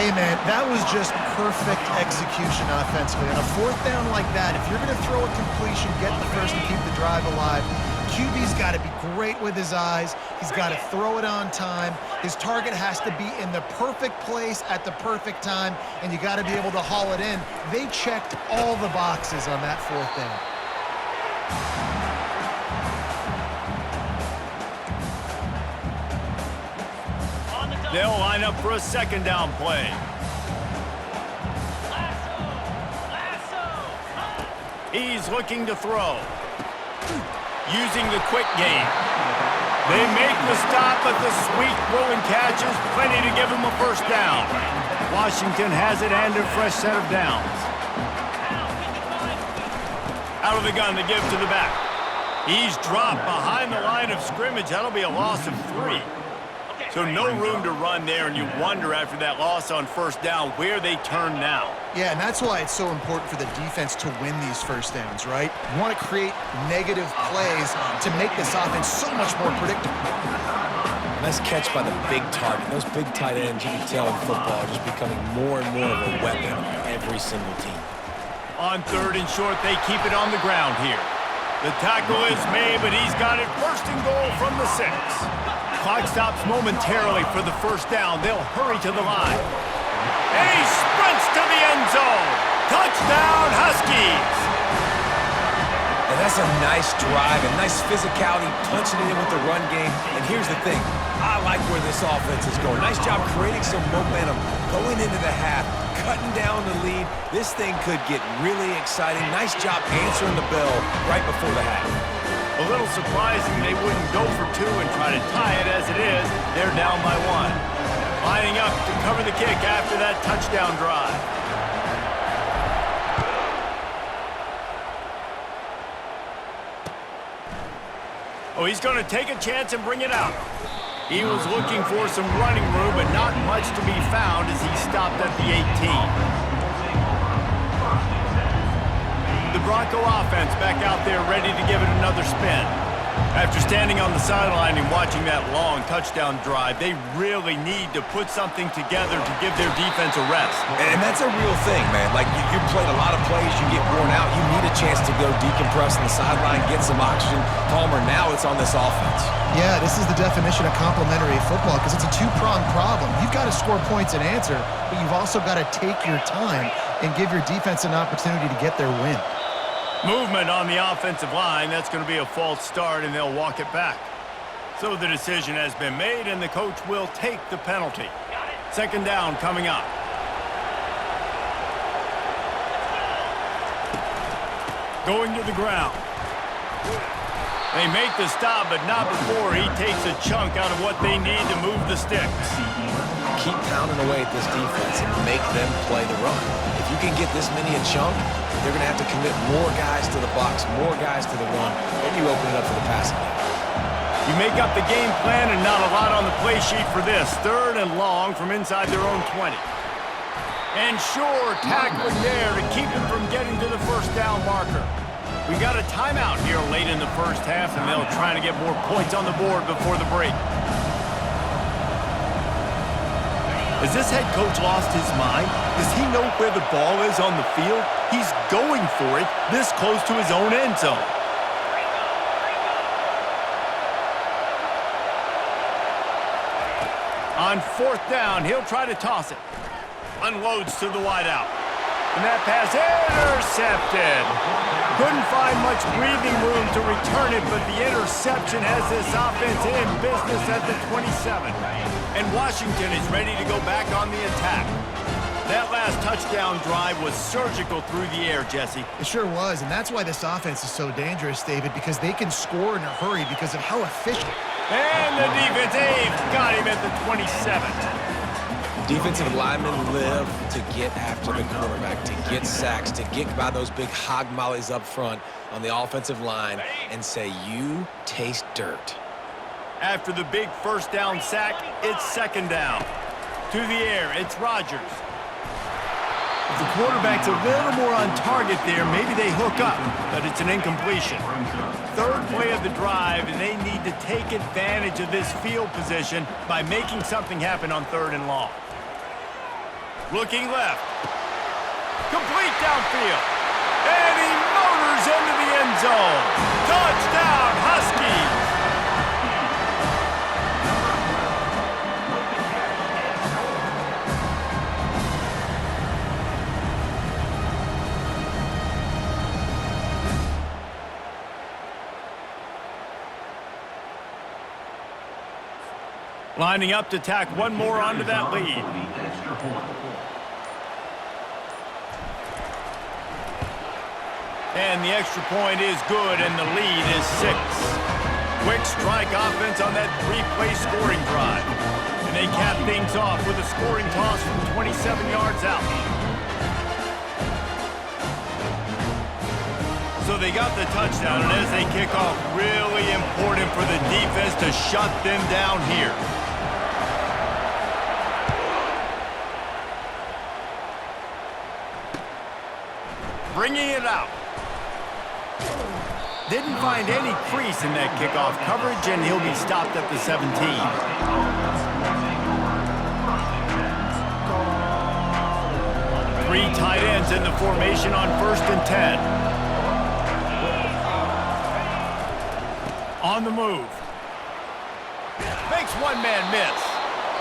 Hey, man, that was just perfect execution offensively. On a fourth down like that, if you're going to throw a completion, get the first and keep the drive alive, QB's got to be great with his eyes. He's got to throw it on time. His target has to be in the perfect place at the perfect time, and you got to be able to haul it in. They checked all the boxes on that fourth down. They'll line up for a second down play. He's looking to throw. Using the quick game. They make the stop, but the sweet throw and catch is plenty to give him a first down. Washington has it and a fresh set of downs. Out of the gun to give to the back. He's dropped behind the line of scrimmage. That'll be a loss of 3. So no room to run there, and you wonder after that loss on first down where they turn now. Yeah, and that's why it's so important for the defense to win these first downs, right? You want to create negative plays to make this offense so much more predictable. Nice catch by the big target. Those big tight ends, you can tell in football, are just becoming more and more of a weapon on every single team. On third and short, they keep it on the ground here. The tackle is made, but he's got it first and goal from the 6. Clock stops momentarily for the first down. They'll hurry to the line. He sprints to the end zone. Touchdown, Huskies! And that's a nice drive, a nice physicality, punching it in with the run game. And here's the thing. I like where this offense is going. Nice job creating some momentum, going into the half, cutting down the lead. This thing could get really exciting. Nice job answering the bell right before the half. A little surprising they wouldn't go for 2 and try to tie it. As it is, they're down by 1. Lining up to cover the kick after that touchdown drive. Oh, he's going to take a chance and bring it out. He was looking for some running room, but not much to be found as he stopped at the 18. The Bronco offense back out there ready to give it another spin. After standing on the sideline and watching that long touchdown drive, they really need to put something together to give their defense a rest. And that's a real thing, man. Like, you played a lot of plays, you get worn out, you need a chance to go decompress on the sideline, get some oxygen. Palmer, now it's on this offense. Yeah, this is the definition of complementary football because it's a two-pronged problem. You've got to score points and answer, but you've also got to take your time and give your defense an opportunity to get their win. Movement on the offensive line. That's going to be a false start, and they'll walk it back. So the decision has been made, and the coach will take the penalty. Second down coming up. Going to the ground. They make the stop, but not before he takes a chunk out of what they need to move the sticks. Keep pounding away at this defense and make them play the run. If you can get this many a chunk, they're going to have to commit more guys to the box, more guys to the run, and you open it up for the passing game. You make up the game plan and not a lot on the play sheet for this. Third and long from inside their own 20. And sure, tackling there to keep him from getting to the first down marker. We got a timeout here late in the first half, and they'll try to get more points on the board before the break. Has this head coach lost his mind? Does he know where the ball is on the field? He's going for it this close to his own end zone. On fourth down, he'll try to toss it. Unloads to the wideout. And that pass intercepted. Couldn't find much breathing room to return it, but the interception has this offense in business at the 27. And Washington is ready to go back on the attack. That last touchdown drive was surgical through the air, Jesse. It sure was, and that's why this offense is so dangerous, David, because they can score in a hurry because of how efficient. And the defense, they've got him at the 27. Defensive linemen live to get after the quarterback, to get sacks, to get by those big hog mollies up front on the offensive line and say, you taste dirt. After the big first down sack, it's second down. To the air, it's Rodgers. If the quarterback's a little more on target there, maybe they hook up, but it's an incompletion. Third play of the drive, and they need to take advantage of this field position by making something happen on third and long. Looking left. Complete downfield. And he motors into the end zone. Touchdown, Huskies! Lining up to tack one more onto that lead. And the extra point is good, and the lead is 6. Quick strike offense on that 3-play scoring drive. And they cap things off with a scoring toss from 27 yards out. So they got the touchdown, and as they kick off, really important for the defense to shut them down here. Bringing it out. Didn't find any crease in that kickoff coverage, and he'll be stopped at the 17. 3 tight ends in the formation on 1st and 10. On the move. Makes one man miss.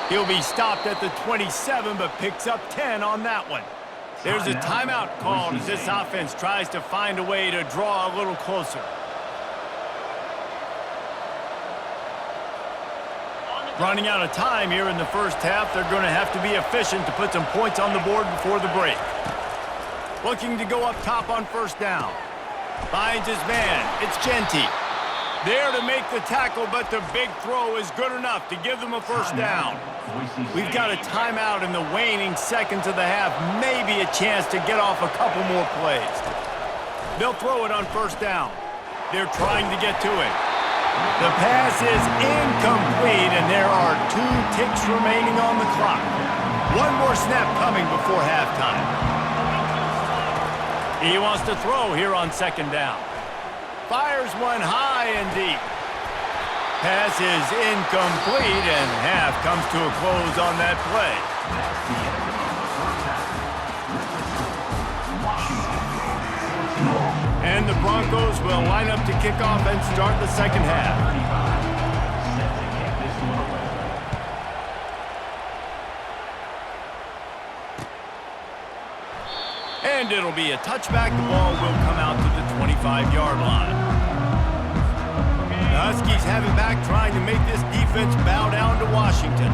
He'll be stopped at the 27, but picks up 10 on that one. There's a timeout called as this offense tries to find a way to draw a little closer. Running out of time here in the first half, they're going to have to be efficient to put some points on the board before the break. Looking to go up top on 1st down. Finds his man. It's Genty. There to make the tackle, but the big throw is good enough to give them a 1st down. We've got a timeout in the waning seconds of the half. Maybe a chance to get off a couple more plays. They'll throw it on 1st down. They're trying to get to it. The pass is incomplete, and there are 2 ticks remaining on the clock. One more snap coming before halftime. He wants to throw here on 2nd down. Fires one high and deep. Pass is incomplete, and half comes to a close on that play. And the Broncos will line up to kick off and start the 2nd half. And it'll be a touchback. The ball will come out to the 25-yard line. The Huskies have it back, trying to make this defense bow down to Washington.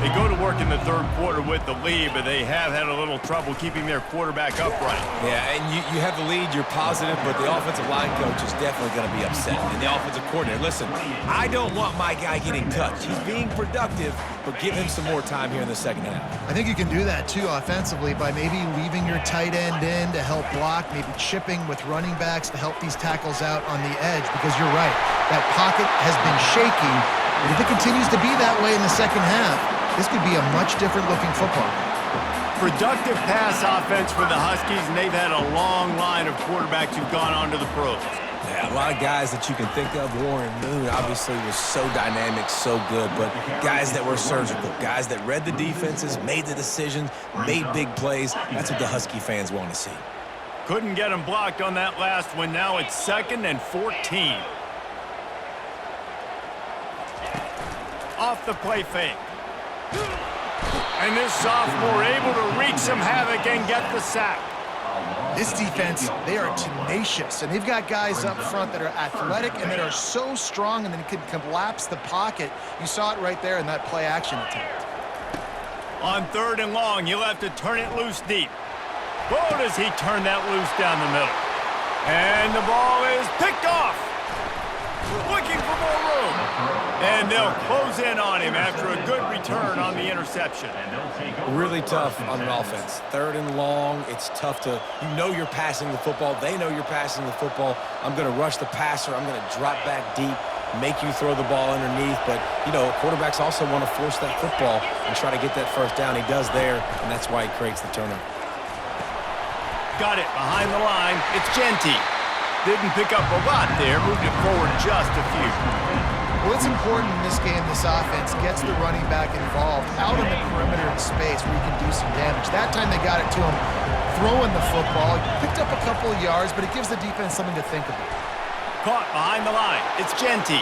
They go to work in the 3rd quarter with the lead, but they have had a little trouble keeping their quarterback upright. Yeah, and you have the lead, you're positive, but the offensive line coach is definitely going to be upset. And the offensive coordinator, listen, I don't want my guy getting touched. He's being productive, but give him some more time here in the 2nd half. I think you can do that, too, offensively, by maybe leaving your tight end in to help block, maybe chipping with running backs to help these tackles out on the edge, because you're right. That pocket has been shaky, and if it continues to be that way in the 2nd half, this could be a much different-looking football game. Productive pass offense for the Huskies, and they've had a long line of quarterbacks who've gone on to the pros. Yeah, a lot of guys that you can think of. Warren Moon obviously was so dynamic, so good, but guys that were surgical, guys that read the defenses, made the decisions, made big plays. That's what the Husky fans want to see. Couldn't get him blocked on that last one. Now it's 2nd and 14. Off the play fake. And this sophomore able to wreak some havoc and get the sack. This defense, they are tenacious, and they've got guys up front that are athletic and that are so strong and then can collapse the pocket. You saw it right there in that play-action attempt. On 3rd and long, he'll have to turn it loose deep. Oh, does he turn that loose down the middle. And the ball is picked off. Looking for more room. And they'll close in on him after a good return on the interception. Really tough on an offense. 3rd and long, it's tough to, you're passing the football. They know you're passing the football. I'm going to rush the passer. I'm going to drop back deep, make you throw the ball underneath. But, quarterbacks also want to force that football and try to get that 1st down. He does there, and that's why he creates the turnover. Got it behind the line. It's Genty. Didn't pick up a lot there. Moved it forward just a few. Well, it's important in this game, this offense gets the running back involved out in the perimeter in space where you can do some damage. That time they got it to him throwing the football. Picked up a couple of yards, but it gives the defense something to think about. Caught behind the line. It's Genty.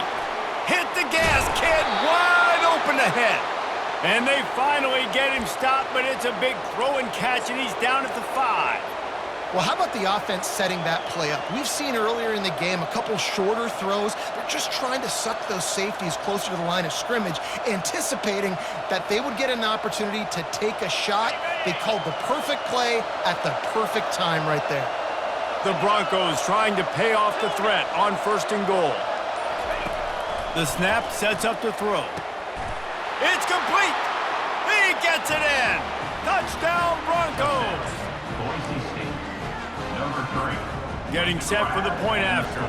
Hit the gas, kid. Wide open ahead. And they finally get him stopped, but it's a big throw and catch, and he's down at the 5. Well, how about the offense setting that play up? We've seen earlier in the game a couple shorter throws. They're just trying to suck those safeties closer to the line of scrimmage, anticipating that they would get an opportunity to take a shot. They called the perfect play at the perfect time right there. The Broncos trying to pay off the threat on 1st and goal. The snap sets up the throw. It's complete. He gets it in. Touchdown, Broncos. Getting set for the point after.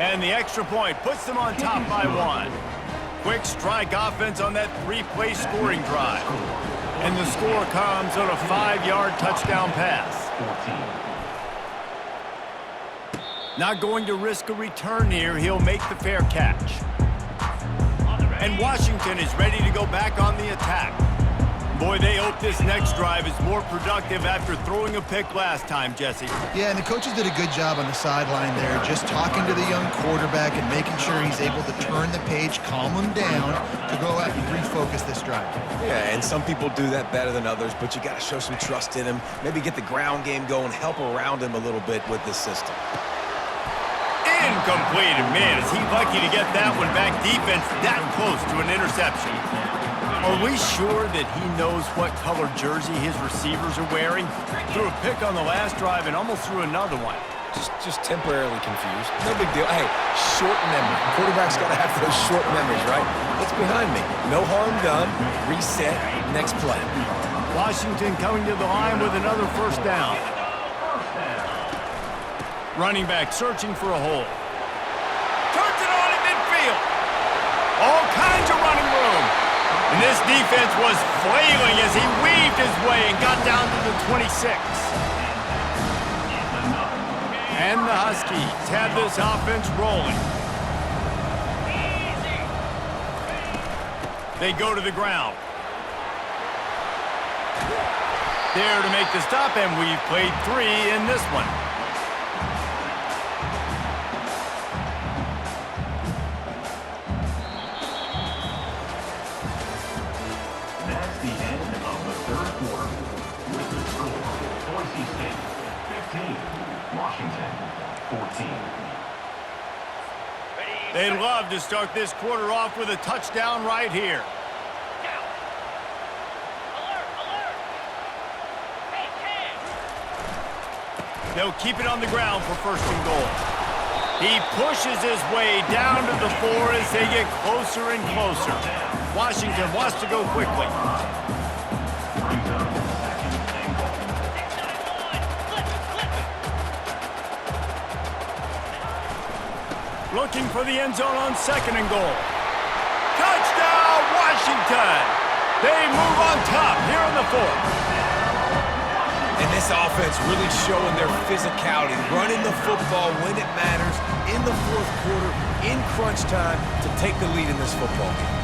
And the extra point puts them on top by 1. Quick strike offense on that 3-play scoring drive. And the score comes on a 5-yard touchdown pass. Not going to risk a return here. He'll make the fair catch. And Washington is ready to go back on the attack. Boy, they hope this next drive is more productive after throwing a pick last time, Jesse. Yeah, and the coaches did a good job on the sideline there, just talking to the young quarterback and making sure he's able to turn the page, calm him down to go out and refocus this drive. Yeah, and some people do that better than others, but you got to show some trust in him. Maybe get the ground game going, help around him a little bit with this system. Incomplete, and man, is he lucky to get that one back. Defense that close to an interception. Are we sure that he knows what color jersey his receivers are wearing? Threw a pick on the last drive and almost threw another one. Just temporarily confused. No big deal. Hey, short memory. Quarterback's got to have those short memories, right? It's behind me. No harm done. Reset. Next play. Washington coming to the line with another 1st down. Running back searching for a hole. Turns it on in midfield. All kinds of running room. And this defense was flailing as he weaved his way and got down to the 26. And the Huskies have this offense rolling. They go to the ground. There to make the stop, and we've played 3 in this one. They'd love to start this quarter off with a touchdown right here. They'll keep it on the ground for 1st and goal. He pushes his way down to the 4 as they get closer and closer. Washington wants to go quickly. Looking for the end zone on 2nd and goal. Touchdown, Washington! They move on top here in the 4th. And this offense really showing their physicality, running the football when it matters, in the 4th quarter, in crunch time, to take the lead in this football game.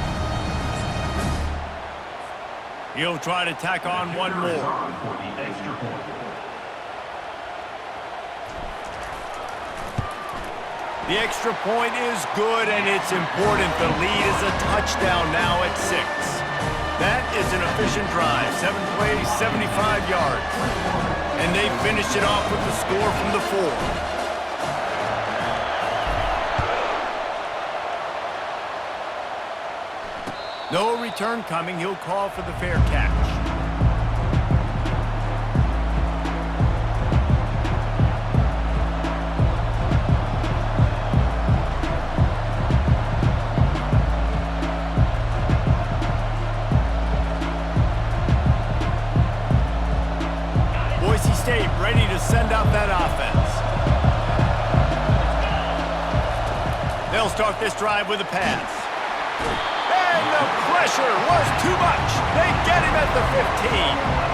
He'll try to tack on one more. The extra point is good, and it's important. The lead is a touchdown now at 6. That is an efficient drive. 7 plays, 75 yards. And they finish it off with the score from the 4. No return coming. He'll call for the fair catch. State ready to send out that offense. They'll start this drive with a pass. And the pressure was too much. They get him at the 15.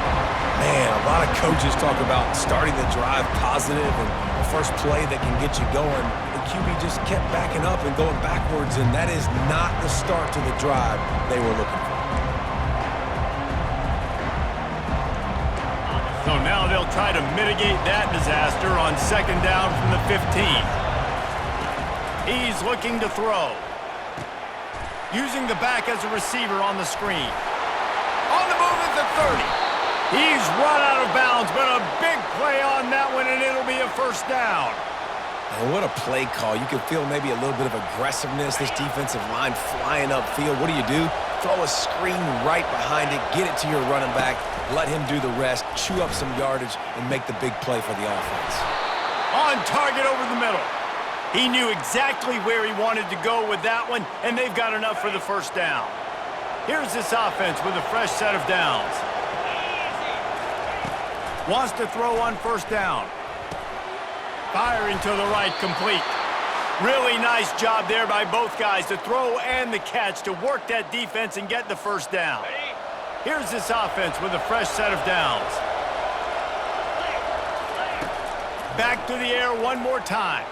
Man, a lot of coaches talk about starting the drive positive and first play that can get you going. The QB just kept backing up and going backwards, and that is not the start to the drive they were looking for. So now they'll try to mitigate that disaster on second down from the 15. He's looking to throw. Using the back as a receiver on the screen. On the move at the 30. He's run out of bounds, but a big play on that one, and it'll be a first down. And what a play call. You can feel maybe a little bit of aggressiveness, this defensive line flying upfield. What do? Throw a screen right behind it, get it to your running back, let him do the rest, chew up some yardage, and make the big play for the offense. On target over the middle. He knew exactly where he wanted to go with that one, and they've got enough for the first down. Here's this offense with a fresh set of downs. Wants to throw on first down. Firing to the right, complete. Really nice job there by both guys to throw and the catch to work that defense and get the first down. Here's this offense with a fresh set of downs. Back to the air one more time.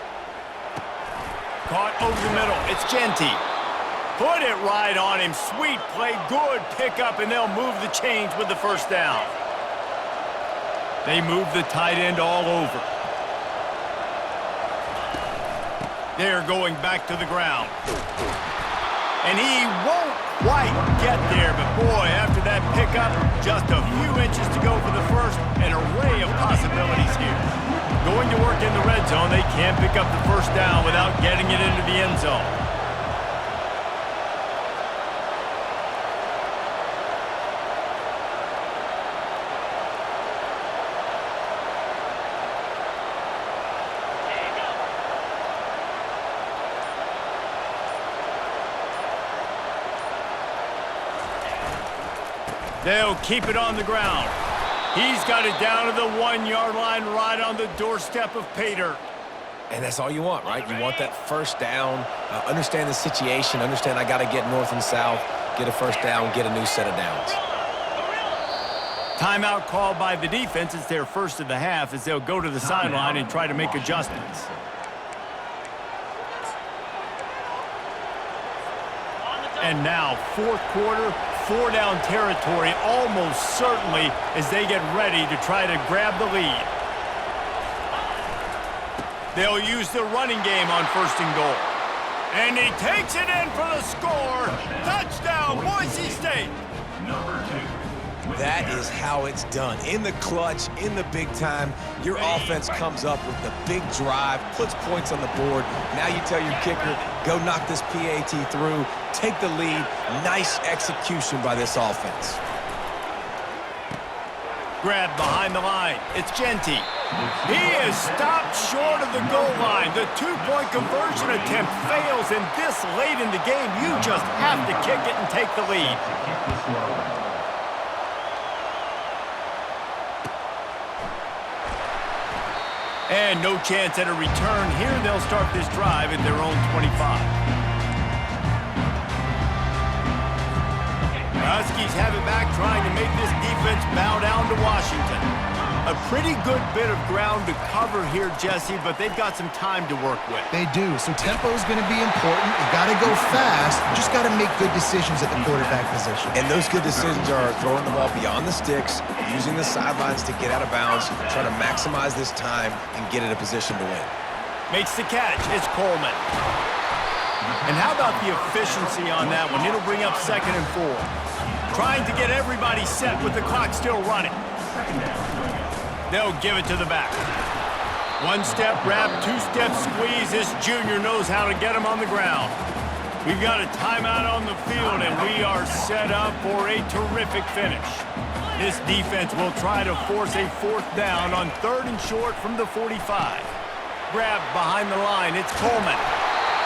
Caught over the middle. It's Genty. Put it right on him. Sweet play. Good pickup, and they'll move the chains with the first down. They move the tight end all over. They're going back to the ground. And he won't quite get there, but boy, after that pickup, just a few inches to go for the first. An array of possibilities here. Going to work in the red zone, they can't pick up the first down without getting it into the end zone. They'll keep it on the ground. He's got it down to the 1-yard line right on the doorstep of pay dirt. And that's all you want, right? You want that first down, understand the situation, understand I got to get north and south, get a first down, get a new set of downs. Timeout called by the defense. It's their first of the half as they'll go to the sideline and try to make adjustments. And now, fourth quarter, 4-down territory almost certainly as they get ready to try to grab the lead. They'll use the running game on first and goal. And he takes it in for the score. Touchdown, Boise State. That is how it's done. In the clutch, in the big time, your offense comes up with the big drive, puts points on the board. Now you tell your kicker, go knock this PAT through, take the lead. Nice execution by this offense. Grab behind the line. It's Genty. He is stopped short of the goal line. The two-point conversion attempt fails, and this late in the game, you just have to kick it and take the lead. And no chance at a return here. They'll start this drive at their own 25. Huskies have it back, trying to make this defense bow down to Washington. A pretty good bit of ground to cover here, Jesse, but they've got some time to work with. They do, so tempo is going to be important. You got to go fast. You just got to make good decisions at the quarterback position. And those good decisions are throwing the ball beyond the sticks, using the sidelines to get out of bounds, trying to maximize this time and get in a position to win. Makes the catch. It's Coleman. And how about the efficiency on that one? It'll bring up 2nd and 4. Trying to get everybody set with the clock still running. They'll give it to the back. One-step wrap, two-step squeeze. This junior knows how to get him on the ground. We've got a timeout on the field, and we are set up for a terrific finish. This defense will try to force a 4th down on 3rd and short from the 45. Grab behind the line. It's Coleman.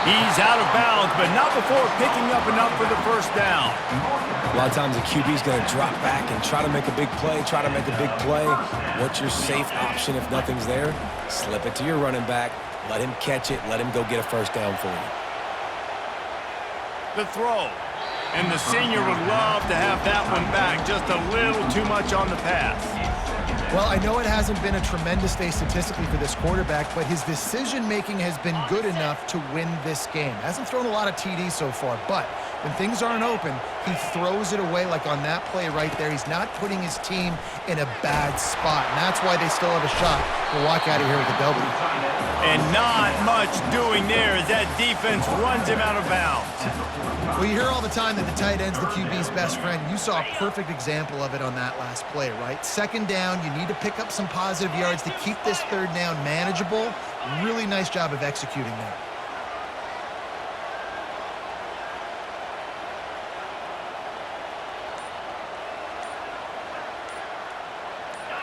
He's out of bounds, but not before picking up enough for the first down. A lot of times the QB's going to drop back and try to make a big play, What's your safe option if nothing's there? Slip it to your running back, let him catch it, let him go get a first down for you. The throw. And the senior would love to have that one back. Just a little too much on the pass. Well, I know it hasn't been a tremendous day statistically for this quarterback, but his decision-making has been good enough to win this game. Hasn't thrown a lot of TDs so far, but when things aren't open, he throws it away like on that play right there. He's not putting his team in a bad spot, and that's why they still have a shot to walk out of here with a W. And not much doing there as that defense runs him out of bounds. Well, you hear all the time that the tight end's the QB's best friend. You saw a perfect example of it on that last play, right? Second down, you need to pick up some positive yards to keep this third down manageable. Really nice job of executing that.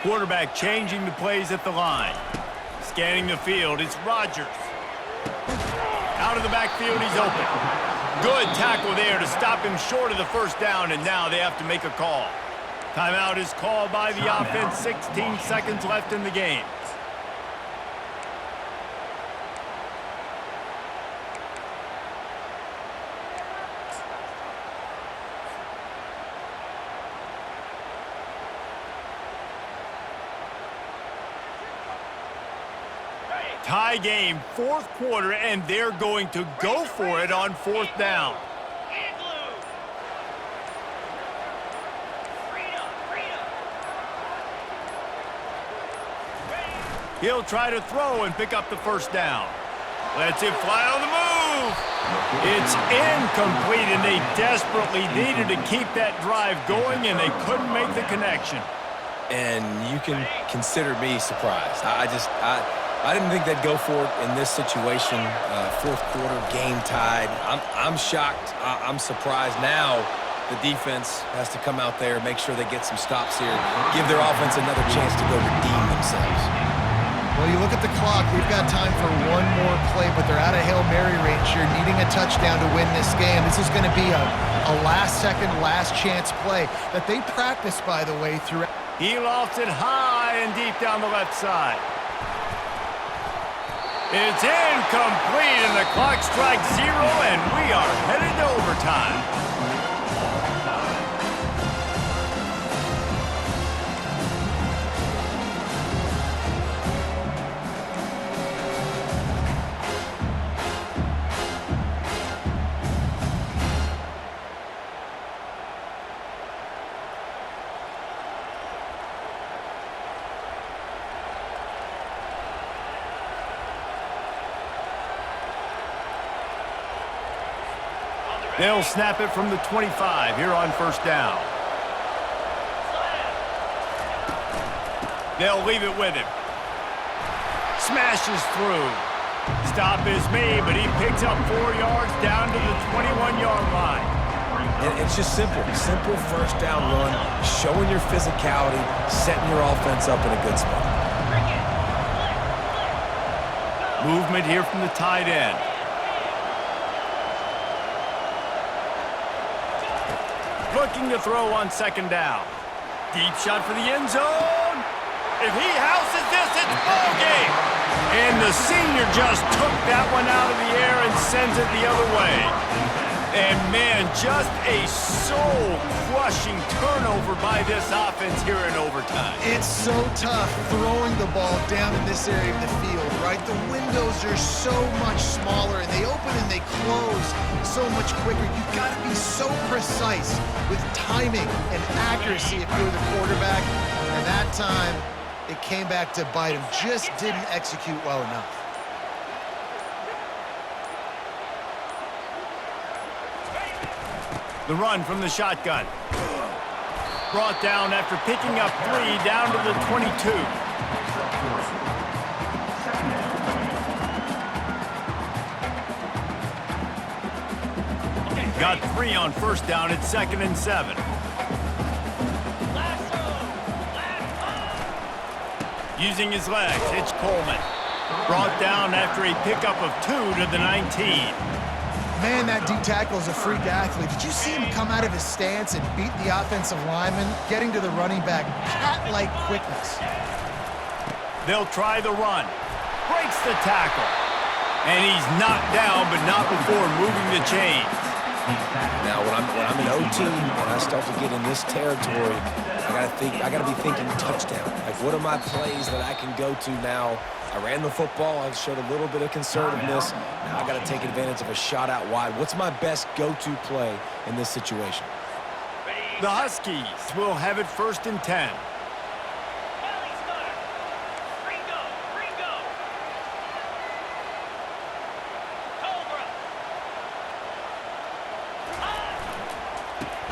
Quarterback changing the plays at the line. Scanning the field, it's Rodgers. Out of the backfield, he's open. Good tackle there to stop him short of the first down, and now they have to make a call. Timeout is called by the offense, 16 seconds left in the game. Tie game, fourth quarter, and they're going to go for it on fourth down. He'll try to throw and pick up the first down. Lets it fly on the move. It's incomplete, and they desperately needed to keep that drive going, and they couldn't make the connection. And you can consider me surprised. I didn't think they'd go for it in this situation. Fourth quarter, game tied. I'm shocked. I'm surprised. Now the defense has to come out there, make sure they get some stops here, give their offense another chance to go redeem themselves. Well, you look at the clock. We've got time for one more play, but they're out of Hail Mary range here, needing a touchdown to win this game. This is going to be a last-second, last-chance play that they practice, by the way, throughout. He lofts it high and deep down the left side. It's incomplete, and the clock strikes 0, and we are headed to overtime. They'll snap it from the 25 here on first down. They'll leave it with him. Smashes through. Stop is made, but he picks up 4 yards down to the 21-yard line. And it's just simple. Simple first down run, showing your physicality, setting your offense up in a good spot. Movement here from the tight end. Looking to throw on second down. Deep shot for the end zone. If he houses this, it's ball game. And the senior just took that one out of the air and sends it the other way. And man, just a soul-crushing turnover by this offense here in overtime. It's so tough throwing the ball down in this area of the field, right? The windows are so much smaller, and they open and they close so much quicker. You've got to be so precise with timing and accuracy if you're the quarterback. And that time, it came back to bite him. Just didn't execute well enough. The run from the shotgun. Brought down after picking up 3 down to the 22. Got 3 on first down at 2nd and 7. Using his legs, it's Coleman. Brought down after a pickup of 2 to the 19. Man, that D tackle is a freak athlete. Did you see him come out of his stance and beat the offensive lineman, getting to the running back? Cat-like quickness. They'll try the run. Breaks the tackle. And he's knocked down, but not before moving the chains. Now, when I'm in OT and I start to get in this territory, I gotta be thinking touchdown. Like, what are my plays that I can go to now? I ran the football. I showed a little bit of conservativeness. Now I got to take advantage of a shot out wide. What's my best go-to play in this situation? The Huskies will have it 1st and 10.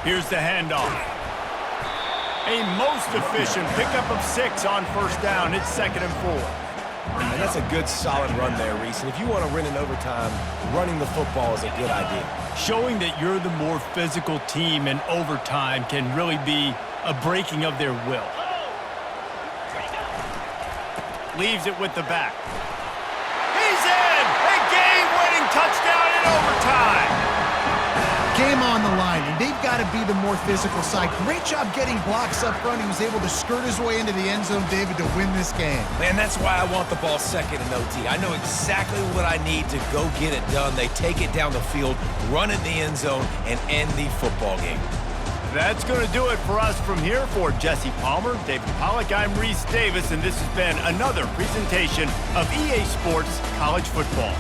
Here's the handoff. A most efficient pickup of 6 on 1st down. It's 2nd and 4. And that's a good, solid run there, Reese. And if you want to win in overtime, running the football is a good idea. Showing that you're the more physical team in overtime can really be a breaking of their will. Leaves it with the back. He's in! A game-winning touchdown in overtime! Game on the line, and they've got to be the more physical side. Great job getting blocks up front. He was able to skirt his way into the end zone, David, to win this game. Man, that's why I want the ball 2nd in OT. I know exactly what I need to go get it done. They take it down the field, run it in the end zone, and end the football game. That's going to do it for us from here. For Jesse Palmer, David Pollack, I'm Reese Davis, and this has been another presentation of EA Sports College Football.